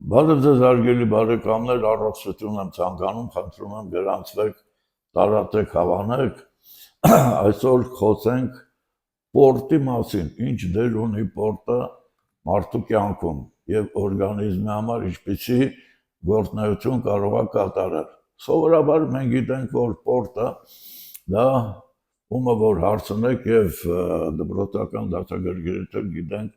Բարև ձեզ հարգելի բարեկամներ, առողջություն եմ ցանկանում, խնդրում եմ գրանցվեք, տարածեք, հավանեք։ Այսօր խոսենք սպորտի մասին, ինչ դեր ունի սպորտը մարդու կյանքում եւ օրգանիզմի համար ինչպիսի գործունեություն կարող է կատարել։ Սովորաբար մենք գիտենք, որ սպորտը դա ումը որ հարցնեք եւ դպրոցական դասագրքերից գիտենք,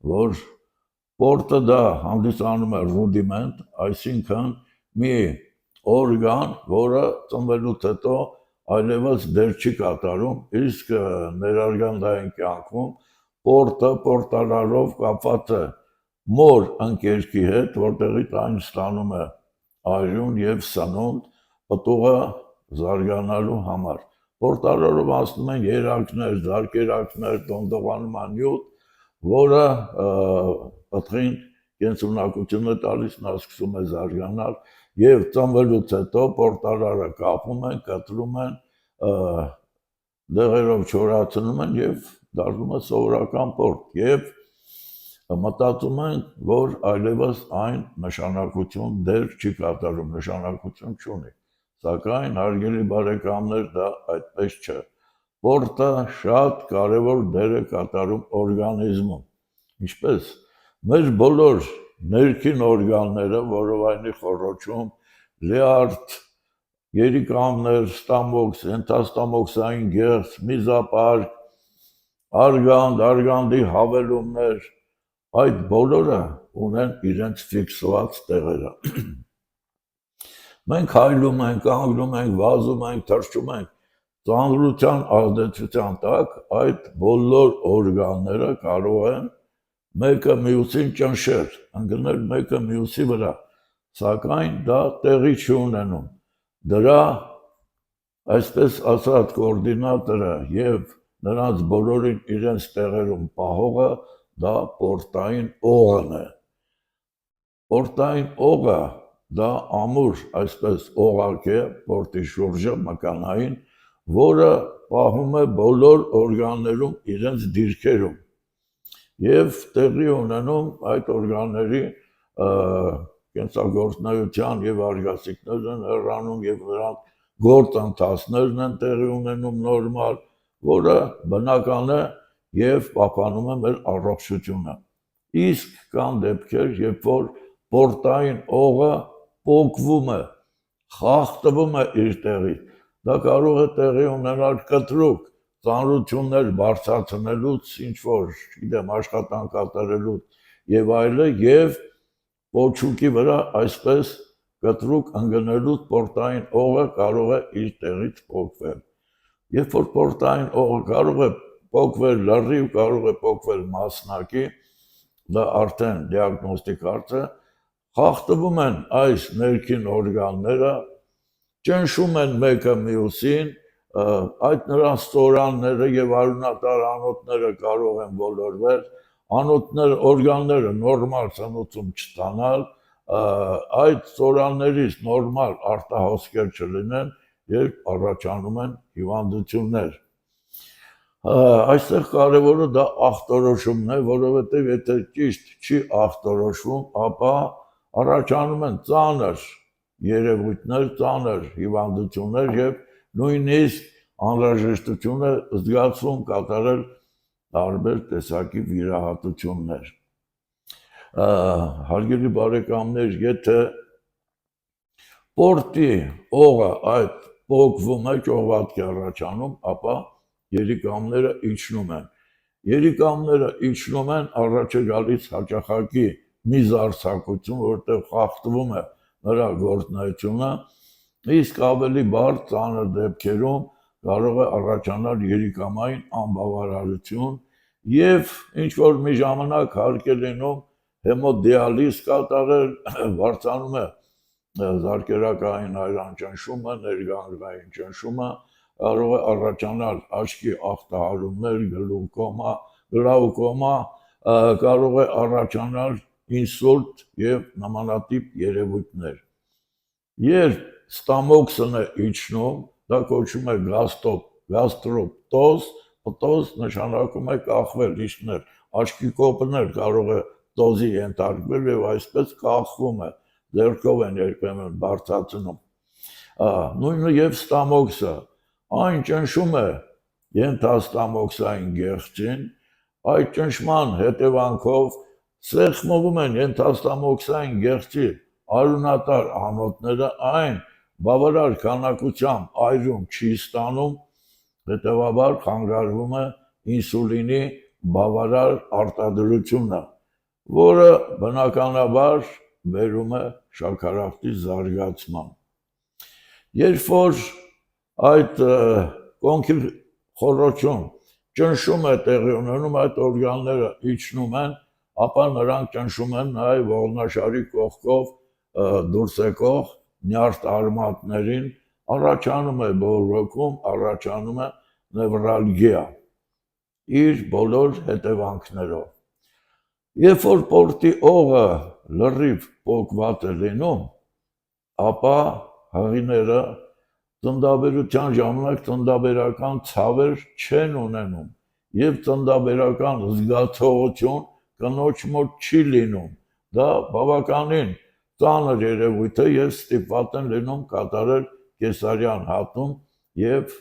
որ սպորտը դա հանդիսանում է ռուդիմենտ, այսինքն մի օրգան, որը ծնվելուց հետո այլևս դեր չի կատարում, իսկ ներարգանդային կյանքում սպորտը պորտալարով կապված է մոր ընկերքի հետ, որտեղից այն ստանում է արյուն եւ սնունդ պտուղը զարգանալու համար։ Պորտալարով անցնում են երակներ, զարկերակներ, տոնդողանման նյութ, որը պտղին կենսունակություն է տալիս, նա սկսում է զարգանալ եւ ծնվելուց հետո պորտալարը կապում են, կտրում են, դեղերով չորացնում են եւ դառնում է սովորական սպորտ եւ մտածում են, որ այլևս այն նշանակություն դեր չի կատարում, նշանակություն չունի, սակայն հարգելի բարեկամներ, դա այդպես չէ։ Սպորտը շատ կարևոր դեր է կատարում օրգանիզմում, ինչպես մեր բոլոր ներքին օրգանները, որովայնի խոռոչում, լյարդ, երիկամներ, ստամոքս, ենթաստամոքսային գեղձ, միզապարկ, արգանդ, արգանդի հավելումներ, այդ բոլորը ունեն իրենց ֆիքսված տեղերը։ Մենք հայլում ենք, կանգնում ենք, վազում ենք, թռչում ենք, ծանրության ազդեցության տակ այդ բոլոր օրգանները կարող են մեկը մյուսին ճնշել, ընկնել մեկը մյուսի վրա, սակայն դա տեղի չի ունենում։ Դրա այսպես ասած կոորդինատորը եւ նրանց բոլորին իրենց տեղերում պահողը դա պորտային օղն է։ Պորտային օղը դա ամուր այսպես օղակ է, պորտի շուրջը մկանային, որը պահում է բոլոր օրգաններում իրենց դիրքերում եւ տեղի ունենում այդ օրգանների կենսագործունեության եւ արգասիքներն են հեռանում եւ նրանց գործընթացներն են տեղի ունենում նորմալ, որը բնական է եւ պահպանում է մեր առողջությունը։ Իսկ կան դեպքեր, երբ որ պորտային օղը պոկվում է, խախտվում է իր տեղից, դա կարող է տեղի ունենալ կտրուկ ծանրություններ բարձրացնելուց, ինչ-որ, գիտեմ, աշխատանք կատարելուց եւ այլը, եւ պոչուկի վրա այսպես կտրուկ ընկնելուց պորտային օղը կարող է իր տեղից պոկվել։ Երբ որ պորտային օղը կարող է պոկվել լրիվ, կարող է պոկվել մասնակի, դա արդեն դիագնոստիկ հարց է, խախտվում են այս ներքին օրգանները, ճնշում են մեկը մյուսին, այդ նրանց ստորանները եւ արյունատար անոթները կարող են ոլորվել, անոթները, օրգանները նորմալ ծնուցում չստանալ, այդ ստորաններից նորմալ արտահոսքեր չլինեն, երբ առաջանում են հիվանդություններ։ Այստեղ կարևորը դա ախտորոշումն է, որովհետև եթե ճիշտ չի ախտորոշվում, ապա առաջանում են ծանր երևույթներ, ծանր հիվանդություններ եւ նույնիսկ անհրաժեշտություն է զգացվում կատարել տարբեր տեսակի վիրահատություններ։ Հարգելի բարեկամներ, եթե սպորտի օղը այդ պոկվում է, ճողվածքի առաջանում, ապա երիկամները իջնում են։ Երիկամները իջնում են, առաջ է գալիս հաճախակի մի զարսակություն, որտեղ խախտվում է նրա գործունեությունը, իսկ ավելի բարդ ծանր դեպքերում կարող է առաջանալ երիկամային անբավարարություն եւ ինչ որ մի ժամանակ հարկ է լինում հեմոդիալիզ կատարել, բարձրանում է զարկերակային այրան ճնշումը, ներգանգային ճնշումը, կարող է առաջանալ աչքի ախտահարումներ, գլաուկոմա, կարող է առաջանալ ինսուլտ եւ նմանատիպ երևույթներ։ Երբ ստամոքսն է իջնում, դա կոչվում է գաստրոպտոզ, պտոզ նշանակում է կախվել, իջնել, աչքի կոպներ կարող է տոզի ենթարկվել եւ այսպես կախվում է, ձեռքով են երբեմն բարձրացնում։ Նույնը եւ ստամոքսը, այն ճնշում է ենթաստամոքսային գեղձին, այդ ճնշման հետևանքով սեղմվում են ենթաստամոքսային գեղձի արյունատար անոթները, այն բավարար քանակությամբ այրում չի ստանում, հետևաբար խանգարվում է ինսուլինի բավարար արտադրությունը, որը բնականաբար բերում է շաքարախտի զարգացման։ Երբ որ այդ կոնքի խոռոչում ճնշում է տեղի ունենում, այդ օրգանները իջնում են, ապա նրանք ճնշում են նաև ողնաշարի կողքով դուրս եկող նյարդ արմատներին, առաջանում է բորբոքում, առաջանում է նևրալգիա իր բոլոր հետևանքներով։ Երբ որ պորտի օղը լրիվ պոկված է լինում, ապա հղիները ծննդաբերության ժամանակ ծննդաբերական ցավեր չեն ունենում եւ ծննդաբերական զգացողություն կնոջ մոտ չի լինում։ Դա բավականին ծանր երևույթ է եւ ստիպված են լինում կատարել կեսարյան հատում եւ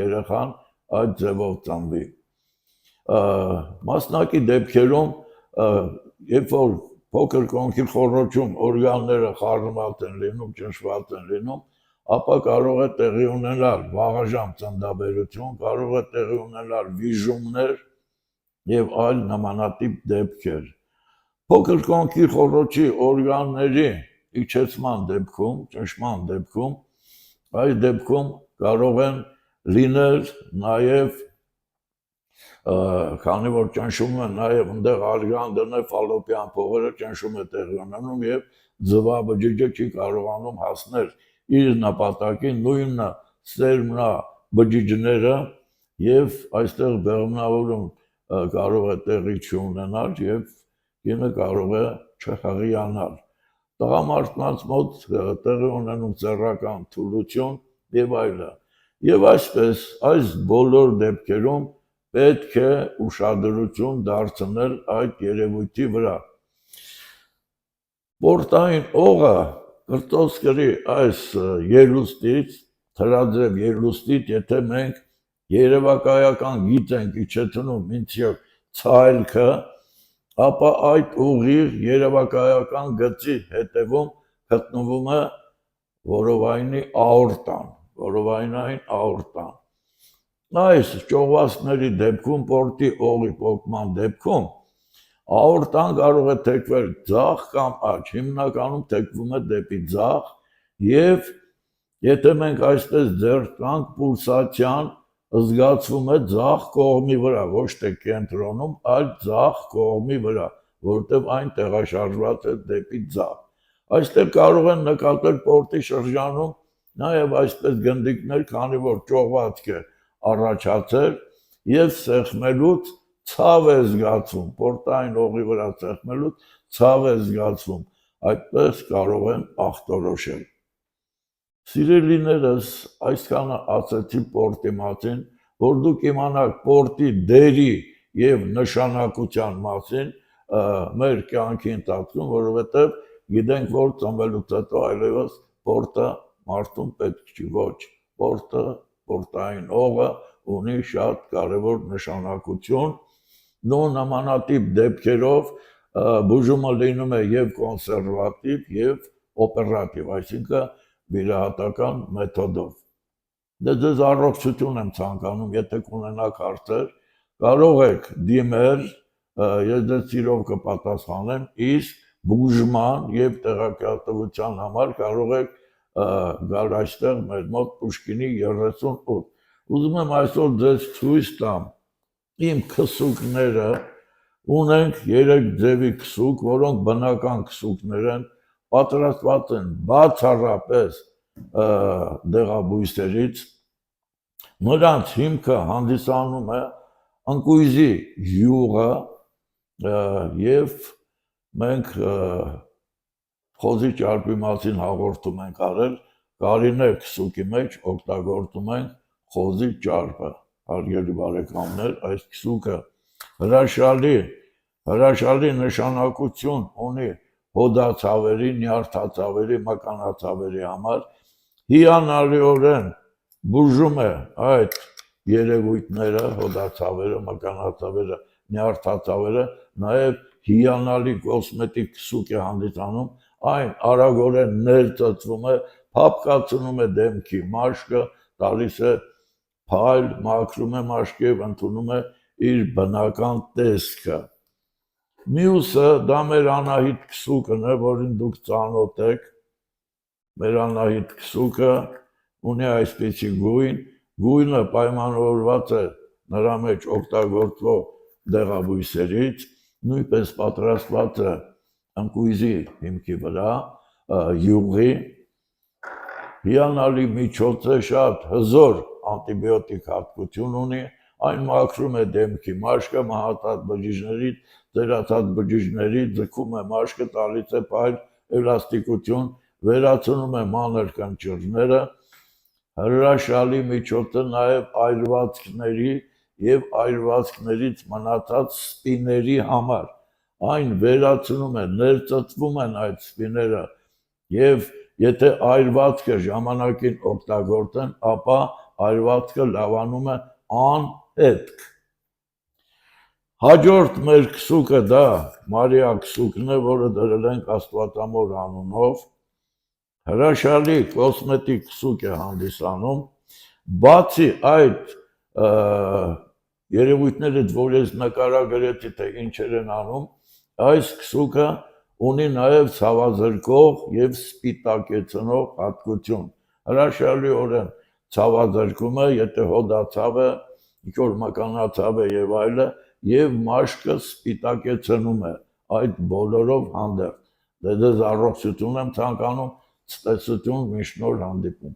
երեխան այդ ձևով ծնվի։ Մասնակի դեպքերում, երբ որ փոքր կոնքի խոռոչում օրգանները խառնված են լինում, ճնշված են լինում, ապա կարող է տեղի ունենալ վաղաժամ ծննդաբերություն, կարող է տեղի ունենալ վիժումներ եւ այլ նմանատիպ դեպքեր։ Փոքր կոնքի խոռոչի օրգանների իջեցման դեպքում, ճնշման դեպքում, այս դեպքում կարող են լինել նաեւ քանի որ ճնշում է նաև այնտեղ արգանդն է, ֆալոպիան փողերը ճնշում է տեղի ունենում եւ ձվաբջիջը չի կարողանում հասնել իր նպատակին, նույնը սերմնա բջիջները եւ այստեղ բեղմնավորում կարող է տեղի չունենալ եւ ինը կարող է չհղիանալ։ Տղամարդկանց մոտ տեղի ունենում ծեռական թուլություն եւ այլը։ Եվ այսպես այս բոլոր դեպքերում պետք է ուշադրություն դարձնել այդ երևույթի վրա։ Պորտային օղը կրտոսկրի այս ելուստից, թրաձև ելուստից, եթե մենք երևակայական գիծ ենք իջեցնում մինչև ցայլքը, ապա այդ ուղիղ երևակայական գծի հետևում գտնվում է որովայնի աորտան, որովայնային աորտան։ Այս ճողվածքների դեպքում, պորտի օղի պոկման դեպքում, աորտան կարող է թեքվել ձախ կամ աջ, հիմնականում թեքվում է դեպի ձախ եւ եթե մենք այսպես ձեռք տանք, պուլսացիան զգացվում է ձախ կողմի վրա, ոչ թե կենտրոնում, այլ ձախ կողմի վրա, որտեղ այն տեղաշարժված է դեպի ձախ։ Այստեղ կարող են նկատել պորտի շրջանում նաև այսպես գնդիկներ, քանի որ ճողվածք է առաջացել եւ սեղմելուց ցավ է զգացվում, պորտային օղի վրա սեղմելուց ցավ է զգացվում, այդպես կարող են ախտորոշել։ Սիրելիներս, այսքանը ասացի պորտի մասին, որ դուք իմանաք պորտի դերի եւ նշանակության մասին մեր կյանքի ընթացքում, որովհետեւ գիտենք, որ ծնվելուց հետո այլևս պորտը մարդուն պետք չի, ոչ, պորտային օղը ունի շատ կարևոր նշանակություն, նո նմանատիպ դեպքերով բուժումը լինում է եւ կոնսերվատիվ եւ օպերատիվ, այսինքն վիրահատական մեթոդով։ Դե ձեզ առողջություն եմ ցանկանում, եթե կունենաք հարցեր, կարող եք դիմել, ես ձեզ սիրով կպատասխանեմ, իսկ բուժման եւ տեղեկատվության համար կարող եք գալ այստեղ մեր մոտ Պուշկինի 38։ Ուզում եմ այսօր ձեզ ցույց տամ իմ քսուկները, ունենք 3 ձևի քսուկ, որոնք բնական քսուկներ են, պատրաստված են բացառապես դեղաբույսերից, նրանց հիմքը հանդիսանում է ընկույզի յուղը եւ մենք խոզի ճարպի մասին հաղորդում ենք արել, կարինե քսուկի մեջ օգտագործում ենք խոզի ճարպը, հարգելի բարեկամներ, այս քսուկը հրաշալի Հրաշալի նշանակություն ունի հոդացավերի, նյարդացավերի, մականացավերի համար, հիանալիորեն բուժում է այդ երևույթները, հոդացավերը, մականացավերը, նյարդացավերը, նաև հիանալի կոսմետիկ քսուկ է հանդիսանում, այն արագորեն ներծծվում է, փափկացնում է դեմքի մաշկը, տալիս է փայլ, մաքրում է մաշկը եւ ընդունում է իր բնական տեսքը։ Մյուսը դա մեր Անահիտ քսուկն է, որին դուք ծանոթ եք։ Մեր Անահիտ քսուկը ունի այսպիսի գույն, գույնը պայմանավորված է նրա մեջ օգտագործվող դեղաբույսերից, նույնպես պատրաստված է ընկույզի հիմքի վրա, յուղի, հիանալի միջոց է, շատ հզոր անտիբիոտիկ հատկություն ունի, այն մաքրում է դեմքի մաշկը, մահացած բջիջներից, ծերացած բջիջներից, ձգում է մաշկը, տալիս է փայլ, էլաստիկություն, վերացնում է մանր կնճիռները, հրաշալի միջոց է նաև այրվածքների եւ այրվածքներից մնացած սպիների համար, այն վերացնում է, ներծծվում են այդ սպիները եւ եթե այրվածքը ժամանակին օգտագործեն, ապա այրվածքը լավանում է անհետք։ Հաջորդ մեր քսուկը դա Մարիա քսուկն է, որը դրել ենք Աստվածամոր անունով, հրաշալի կոսմետիկ քսուկ է հանդիսանում, բացի այդ երևույթներից, որ ես նկարագրեցի, թե ինչեր են անում, այս քսուկը ունի նաև ցավազրկող եւ սպիտակեցնող հատկություն։ Հրաշալիորեն ցավազրկում է, եթե հոդացավ է, ինչ-որ մկանացավ է եւ այլը, եւ մաշկը սպիտակեցնում է այդ բոլորով հանդերձ։ Դե ձեզ առողջություն եմ ցանկանում, ցտեսություն, միշտ նոր հանդիպում։